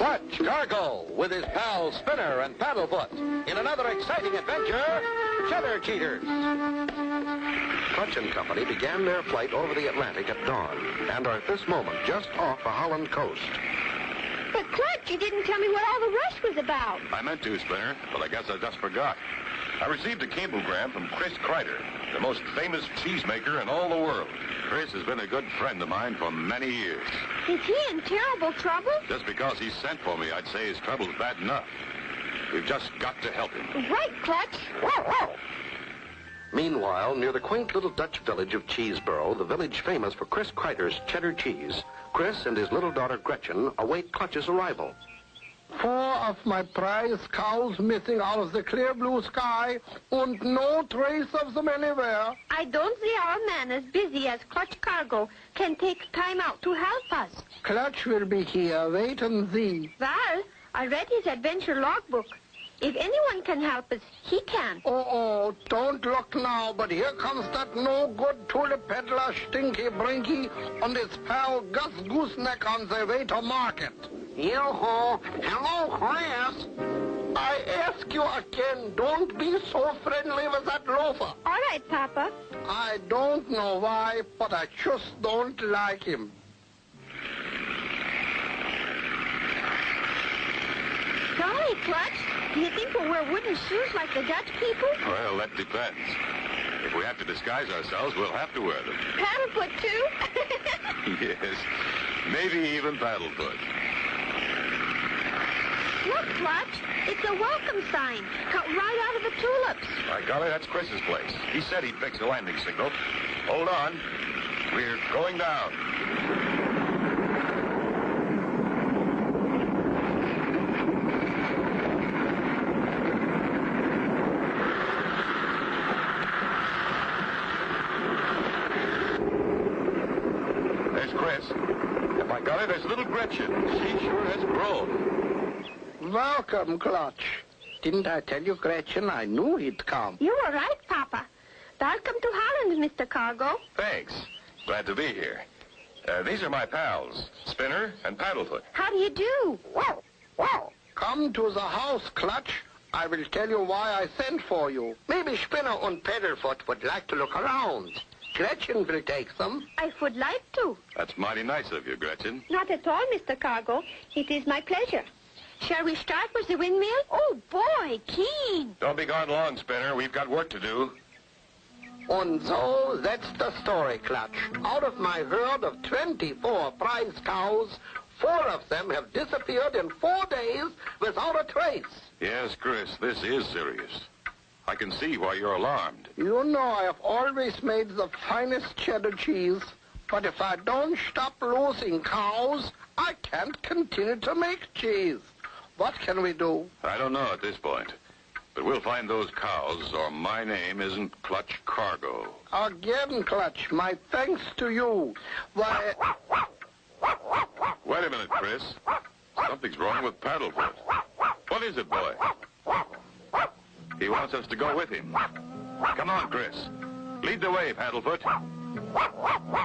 Clutch Cargo with his pals Spinner and Paddlefoot in another exciting adventure, Cheddar Cheaters. Clutch and Company began their flight over the Atlantic at dawn and are at this moment just off the Holland coast. But Clutch, you didn't tell me what all the rush was about. I meant to, Spinner, but I guess I just forgot. I received a cablegram from Chris Kreider, the most famous cheesemaker in all the world. Chris has been a good friend of mine for many years. Is he in terrible trouble? Just because he sent for me, I'd say his trouble's bad enough. We've just got to help him. Right, Clutch. Meanwhile, near the quaint little Dutch village of Cheeseboro, the village famous for Chris Kreider's cheddar cheese, Chris and his little daughter Gretchen await Clutch's arrival. 4 of my prize cows missing out of the clear blue sky, and no trace of them anywhere. I don't see how a man as busy as Clutch Cargo can take time out to help us. Clutch will be here. Wait and see. Well, I read his adventure logbook. If anyone can help us, he can. Oh, don't look now, but here comes that no-good tulip peddler Stinky Brinky and his pal Gus Gooseneck on their way to market. Yo-ho! Hello, Chris! I ask you again, don't be so friendly with that loafer. All right, Papa. I don't know why, but I just don't like him. Golly, Clutch, do you think we'll wear wooden shoes like the Dutch people? Well, that depends. If we have to disguise ourselves, we'll have to wear them. Paddlefoot, too? Yes, maybe even Paddlefoot. Look, Clutch, it's a welcome sign, cut right out of the tulips. By golly, that's Chris's place. He said he'd fix the landing signal. Hold on. We're going down. There's Chris. And by golly, there's little Gretchen. She sure has grown. Welcome, Clutch. Didn't I tell you, Gretchen? I knew he'd come. You were right, Papa. Welcome to Holland, Mr. Cargo. Thanks. Glad to be here. These are my pals, Spinner and Paddlefoot. How do you do? Wow. Come to the house, Clutch. I will tell you why I sent for you. Maybe Spinner and Paddlefoot would like to look around. Gretchen will take them. I would like to. That's mighty nice of you, Gretchen. Not at all, Mr. Cargo. It is my pleasure. Shall we start with the windmill? Oh, boy, keen. Don't be gone long, Spinner. We've got work to do. And so, that's the story, Clutch. Out of my herd of 24 prize cows, 4 of them have disappeared in 4 days without a trace. Yes, Chris, this is serious. I can see why you're alarmed. You know I have always made the finest cheddar cheese, but if I don't stop losing cows, I can't continue to make cheese. What can we do? I don't know at this point, but we'll find those cows, or my name isn't Clutch Cargo. Again, Clutch, my thanks to you. Why... Wait a minute, Chris. Something's wrong with Paddlefoot. What is it, boy? He wants us to go with him. Come on, Chris. Lead the way, Paddlefoot.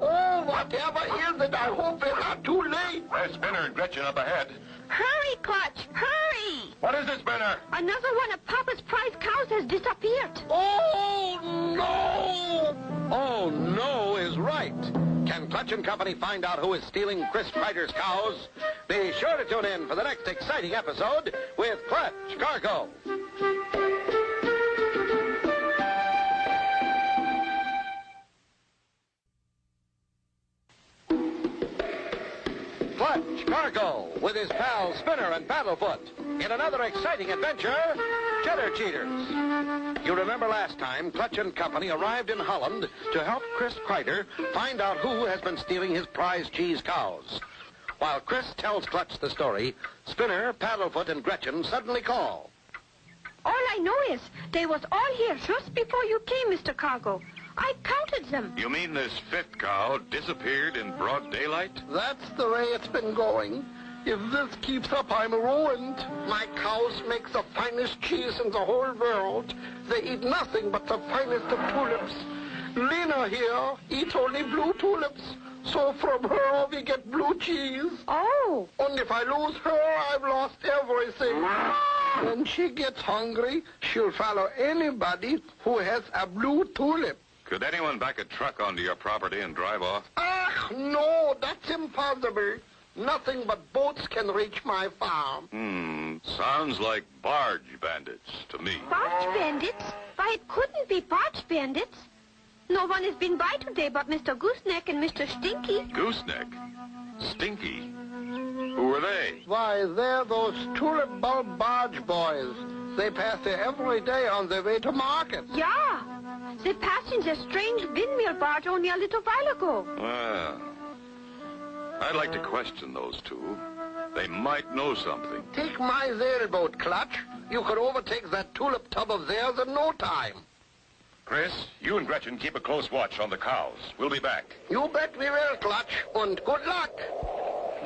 Oh, whatever is it? I hope it's not too late. There's Spinner and Gretchen up ahead. Hurry, Clutch, hurry! What is it, Spinner? Another one of Papa's prize cows has disappeared. Oh, no! Oh, no is right. Can Clutch and Company find out who is stealing Chris Kreider's cows? Be sure to tune in for the next exciting episode with Clutch Cargo. Clutch Cargo with his pals Spinner and Paddlefoot in another exciting adventure, Cheddar Cheaters. You remember last time Clutch and Company arrived in Holland to help Chris Kreider find out who has been stealing his prize cheese cows. While Chris tells Clutch the story, Spinner, Paddlefoot, and Gretchen suddenly call. All I know is they was all here just before you came, Mr. Cargo. I counted them. You mean this 5th cow disappeared in broad daylight? That's the way it's been going. If this keeps up, I'm ruined. My cows make the finest cheese in the whole world. They eat nothing but the finest of tulips. Lena here eats only blue tulips. So from her we get blue cheese. Oh. Only if I lose her, I've lost everything. When she gets hungry, she'll follow anybody who has a blue tulip. Could anyone back a truck onto your property and drive off? Ah, no, that's impossible. Nothing but boats can reach my farm. Sounds like barge bandits to me. Barge bandits? Why, it couldn't be barge bandits. No one has been by today but Mr. Gooseneck and Mr. Stinky. Gooseneck? Stinky? Who were they? Why, they're those tulip bulb barge boys. They pass here every day on their way to market. Yeah. They passed in their strange windmill barge only a little while ago. Well, I'd like to question those two. They might know something. Take my sailboat, Clutch. You could overtake that tulip tub of theirs in no time. Chris, you and Gretchen keep a close watch on the cows. We'll be back. You bet we will, Clutch, and good luck.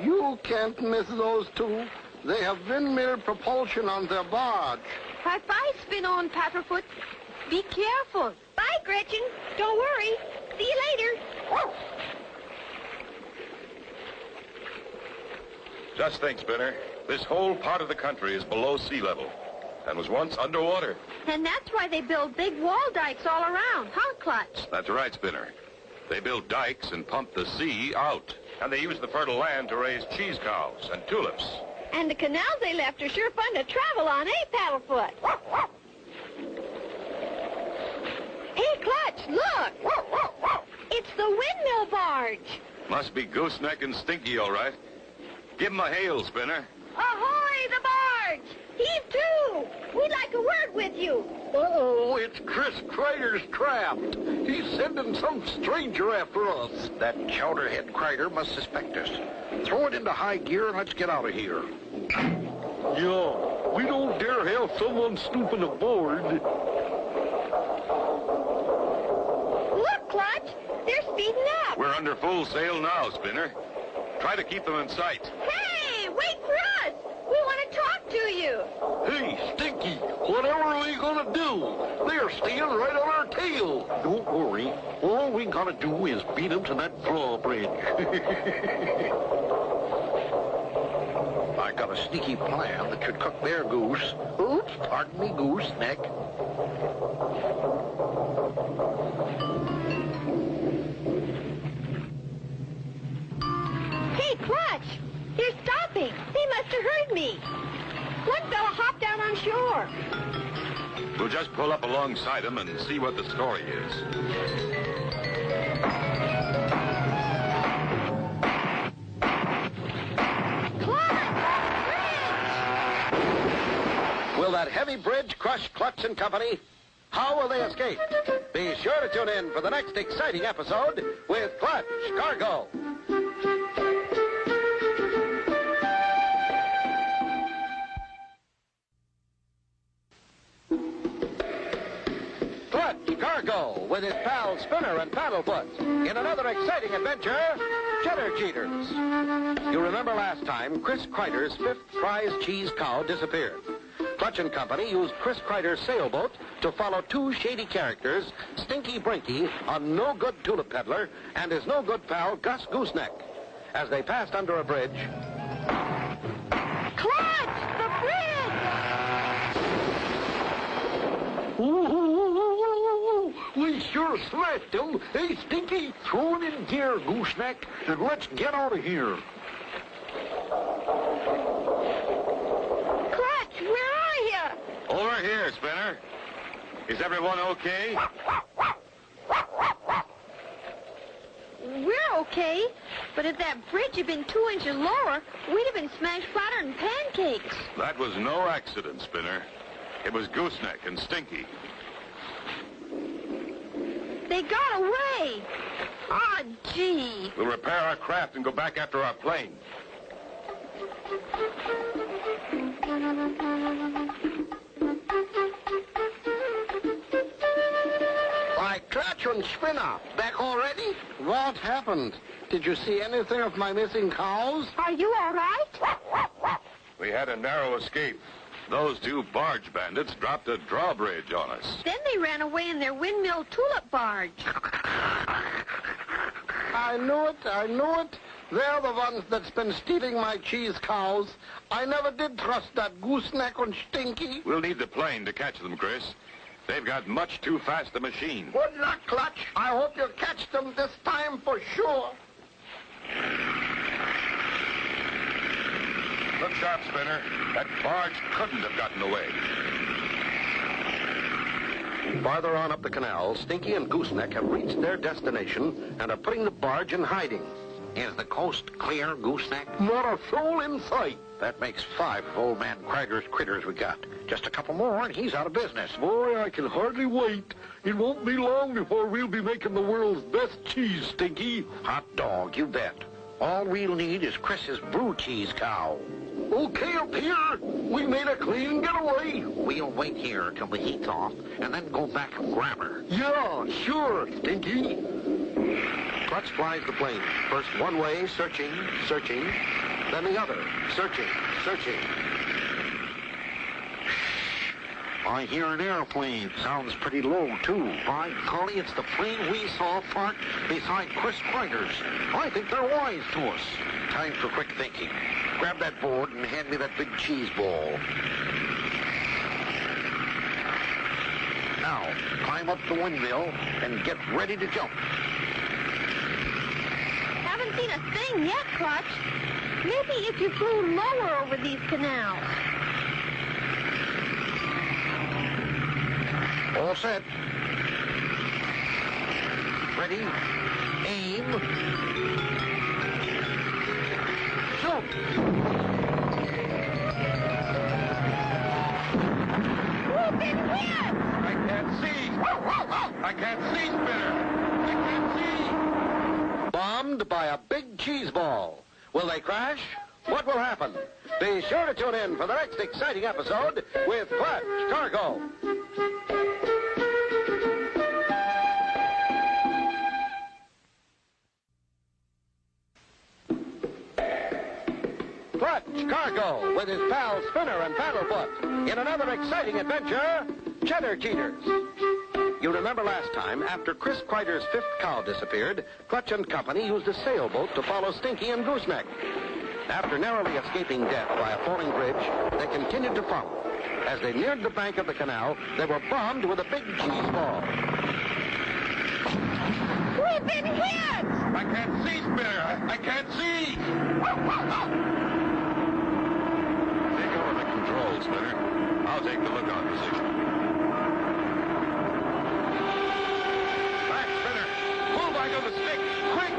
You can't miss those two. They have windmill propulsion on their barge. Bye-bye, Spinner and Paddlefoot. Be careful. Bye, Gretchen. Don't worry. See you later. Just think, Spinner. This whole part of the country is below sea level and was once underwater. And that's why they build big wall dikes all around, huh, Clutch? That's right, Spinner. They build dikes and pump the sea out. And they use the fertile land to raise cheese cows and tulips. And the canals they left are sure fun to travel on, eh, Paddlefoot? Hey, Clutch, look! It's the windmill barge. Must be Gooseneck and Stinky, all right. Give 'em a hail, Spinner. Ahoy, the barge! Heave to! We'd like a word with you. Uh-oh, it's Chris Kreider's trapped. He's sending some stranger after us. That chowderhead Kreider must suspect us. Throw it into high gear and let's get out of here. Yeah, we don't dare have someone snooping aboard. Look, Clutch, they're speeding up. We're under full sail now, Spinner. Try to keep them in sight. Hey, wait for us. We want to talk to you. Hey, Stinky, whatever are we gonna do? They're staying right on our tail. Don't worry. All we gotta do is beat them to that drawbridge. I got a sneaky plan that should cook their goose. Oops, pardon me, Gooseneck. Hey, Clutch, they're stopping. They must have heard me. One fella hopped down on shore. We'll just pull up alongside them and see what the story is. Will that heavy bridge crush Clutch and Company? How will they escape? Be sure to tune in for the next exciting episode with Clutch Cargo. Clutch Cargo with his pals Spinner and Paddlefoot in another exciting adventure, Cheddar Cheaters. You remember last time Chris Kreider's fifth prize cheese cow disappeared. Clutch and Company used Chris Kreider's sailboat to follow two shady characters, Stinky Brinky, a no-good tulip peddler, and his no-good pal, Gus Gooseneck. As they passed under a bridge... Clutch, the bridge! Ooh, we sure smashed him. Hey, Stinky, throw him in gear, Gooseneck, and let's get out of here. Clutch, where are you? Over here, Spinner. Is everyone okay? We're okay, but if that bridge had been 2 inches lower, we'd have been smashed flatter than pancakes. That was no accident, Spinner. It was Gooseneck and Stinky. They got away. Ah, gee. We'll repair our craft and go back after our plane. Why, Clutch and Spinner, back already? What happened? Did you see anything of my missing cows? Are you all right? We had a narrow escape. Those two barge bandits dropped a drawbridge on us. Then they ran away in their windmill tulip barge. I knew it. They're the ones that's been stealing my cheese cows. I never did trust that gooseneck and Stinky. We'll need the plane to catch them, Chris. They've got much too fast a machine. Good luck, Clutch. I hope you catch them this time for sure. Look sharp, Spinner. That barge couldn't have gotten away. Farther on up the canal, Stinky and Gooseneck have reached their destination and are putting the barge in hiding. Is the coast clear, Gooseneck? Not a soul in sight. That makes 5 of old man Krieger's critters we got. Just a couple more and he's out of business. Boy, I can hardly wait. It won't be long before we'll be making the world's best cheese, Stinky. Hot dog, you bet. All we'll need is Chris's blue cheese cow. Okay, up here. We made a clean getaway. We'll wait here till the heat's off and then go back and grab her. Yeah, sure, Stinky. Clutch flies the plane. First one way, searching, then the other, searching. I hear an airplane. Sounds pretty low, too. By golly, it's the plane we saw parked beside Chris Krieger's. I think they're wise to us. Time for quick thinking. Grab that board and hand me that big cheese ball. Now, climb up the windmill and get ready to jump. Haven't seen a thing yet, Clutch. Maybe if you flew lower over these canals. All set. Ready? Aim. Jump. Who's been hit? I can't see, Spinner. I can't see. Bombed by a big cheese ball. Will they crash? What will happen? Be sure to tune in for the next exciting episode with Clutch Cargo. Clutch Cargo with his pals Spinner and Paddlefoot in another exciting adventure, Cheddar Cheaters. You remember last time, after Chris Kreider's 5th cow disappeared, Clutch and Company used a sailboat to follow Stinky and Gooseneck. After narrowly escaping death by a falling bridge, they continued to follow. As they neared the bank of the canal, they were bombed with a big cheese ball. We've been hit! I can't see, Spinner. I can't see. Take over the controls, Spinner. I'll take the lookout position. Back, Spinner. Move onto the stick. Quick!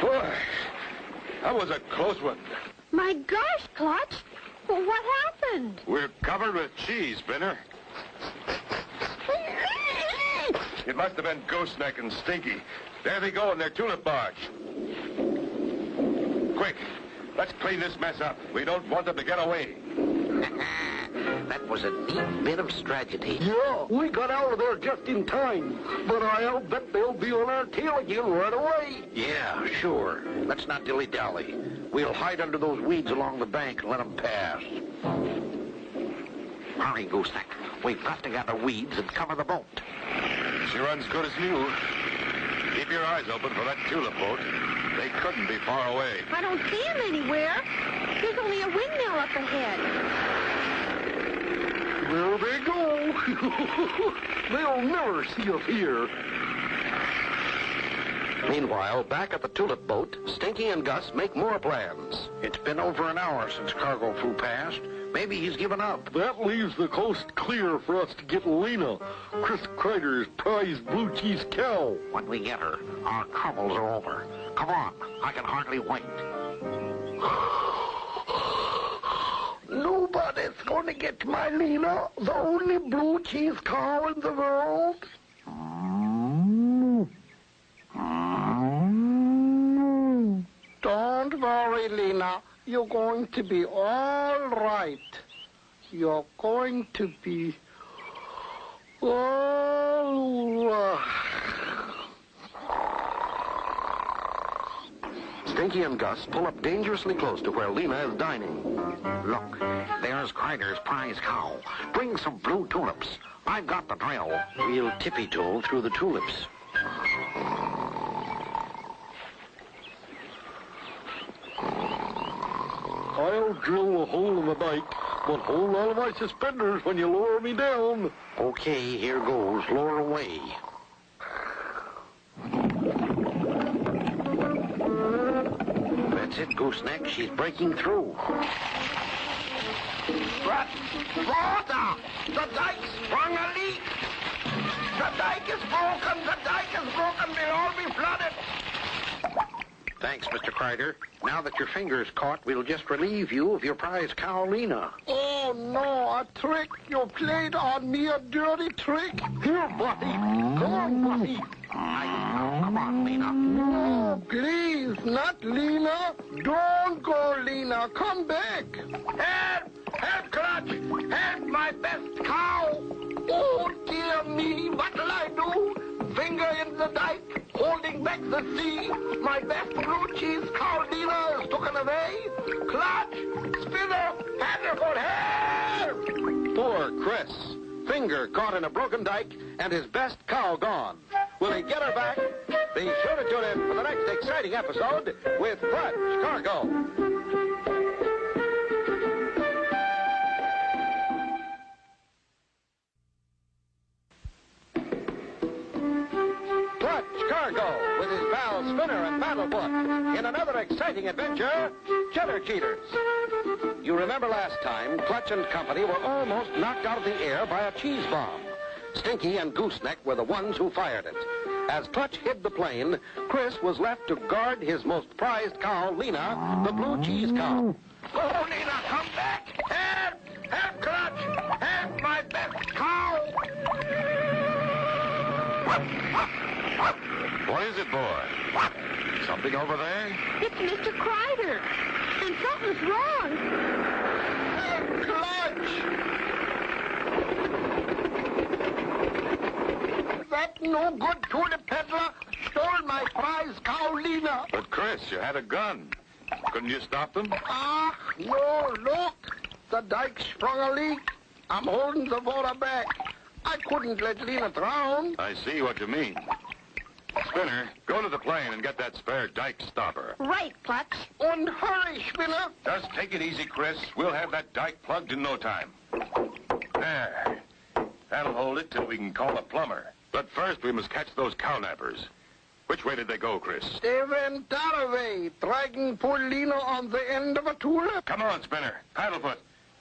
Boy, that was a close one. My gosh, Clutch. Well, what happened? We're covered with cheese, Spinner. It must have been Gooseneck and Stinky. There they go in their tulip barge. Quick, let's clean this mess up. We don't want them to get away. That was a neat bit of strategy. Yeah, we got out of there just in time. But I'll bet they'll be on our tail again right away. Yeah, sure. Let's not dilly-dally. We'll hide under those weeds along the bank and let them pass. Hurry, Gooseneck. We've got to gather weeds and cover the boat. She runs good as new. Keep your eyes open for that tulip boat. They couldn't be far away. I don't see him anywhere. There's only a windmill up ahead. There they go. They'll never see us here. Meanwhile, back at the tulip boat, Stinky and Gus make more plans. It's been over an hour since cargo flew past. Maybe he's given up. That leaves the coast clear for us to get Lena, Chris Kreider's prized blue cheese cow. When we get her, our troubles are over. Come on, I can hardly wait. Nobody's going to get my Lena, the only blue cheese cow in the world. Don't worry, Lena. You're going to be all right. You're going to be all right. Stinky and Gus pull up dangerously close to where Lena is dining. Look, there's Kreider's prize cow. Bring some blue tulips. I've got the drill. We'll tippy-toe through the tulips. I'll drill a hole in the dike, but hold on to my suspenders when you lower me down. Okay, here goes. Lower away. That's it, Gooseneck. She's breaking through. Water! The dike's sprung a leak! The dike is broken! The dike is broken! We'll all be flooded! Thanks, Mr. Kreider. Now that your finger's caught, we'll just relieve you of your prize cow, Lena. Oh, no, a trick. You played on me a dirty trick. Here, Buffy. Come on, Buffy. Come on, Lena. No, please, not Lena. Don't go, Lena. Come back. Help! Help, Clutch! Help, my best cow! Oh, dear me, what'll I do? Finger in the dike, holding back the sea. My best blue cheese cow, Lena, is taken away. Clutch! Spinner! Paddlefoot, help! Poor Chris. Finger caught in a broken dike and his best cow gone. Will he get her back? Be sure to tune in for the next exciting episode with Clutch Cargo. Cargo with his pals Spinner and Paddlefoot in another exciting adventure, Cheddar Cheaters. You remember last time, Clutch and company were almost knocked out of the air by a cheese bomb. Stinky and Gooseneck were the ones who fired it. As Clutch hid the plane, Chris was left to guard his most prized cow, Lena, the blue cheese cow. Oh, Lena, come back! Help! Help, Clutch! Help, my best cow! What is it, boy? Something over there? It's Mr. Kreider. And something's wrong. Clutch! That no good tulip peddler stole my prize cow, Lena. But, Chris, you had a gun. Couldn't you stop them? Ah, no, look. The dike sprung a leak. I'm holding the water back. I couldn't let Lena drown. I see what you mean. Spinner, go to the plane and get that spare dike stopper. Right, Clutch. And hurry, Spinner. Just take it easy, Chris. We'll have that dike plugged in no time. There. That'll hold it till we can call a plumber. But first, we must catch those cow-nappers. Which way did they go, Chris? They went that way, dragging poor Lena on the end of a tulip. Come on, Spinner. Paddlefoot.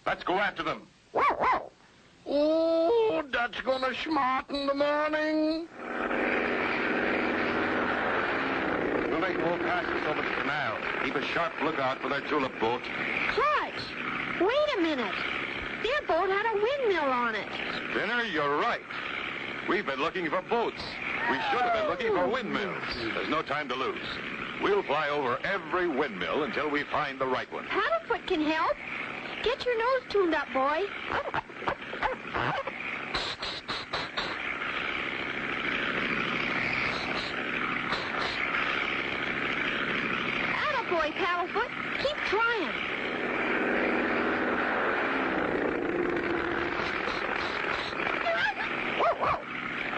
Let's go after them. Oh, that's gonna smart in the morning. We'll make more passes over the canal. Keep a sharp lookout for their tulip boat. Clutch! Wait a minute. Their boat had a windmill on it. Spinner, you're right. We've been looking for boats. We should have been looking for windmills. There's no time to lose. We'll fly over every windmill until we find the right one. Paddlefoot can help. Get your nose tuned up, boy. Attaboy, Paddlefoot. Keep trying.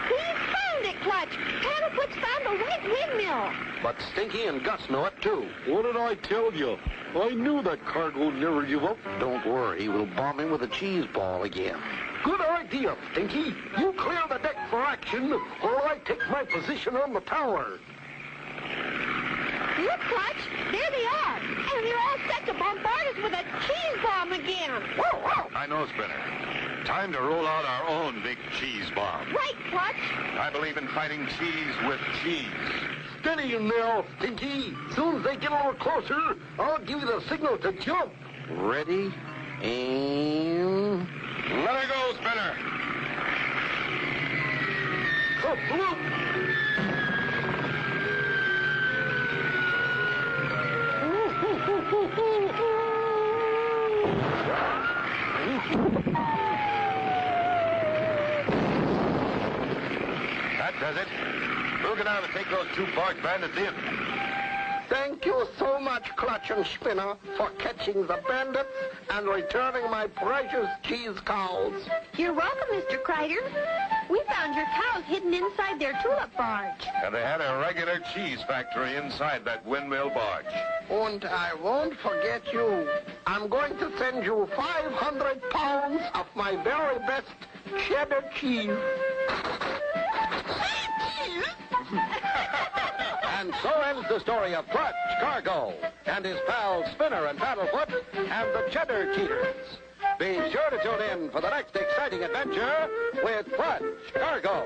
He's found it, Clutch. Paddlefoot's found the right windmill. But Stinky and Gus know it, too. What did I tell you? I knew that cargo would never give up. Don't worry, we'll bomb him with a cheese ball again. Good idea, Stinky. You clear the deck for action, or I take my position on the tower. Look, Clutch. There they are. And they're all set to bombard us with a cheese bomb again. I know, Spinner. Time to roll out our own big cheese bomb. Right, Clutch. I believe in fighting cheese with cheese. Steady you now, Stinky. Soon as they get a little closer, I'll give you the signal to jump. Ready, and... Let her go, Spinner. That does it. We'll go down and take those two bark bandits in. Thank you so much, Clutch and Spinner, for catching the bandits and returning my precious cheese cows. You're welcome, Mr. Kreider. We found your cows hidden inside their tulip barge. And they had a regular cheese factory inside that windmill barge. And I won't forget you. I'm going to send you 500 pounds of my very best cheddar cheese. And so ends the story of Clutch, Cargo, and his pals Spinner and Paddlefoot, and the Cheddar Cheaters. Be sure to tune in for the next exciting adventure with Clutch, Cargo.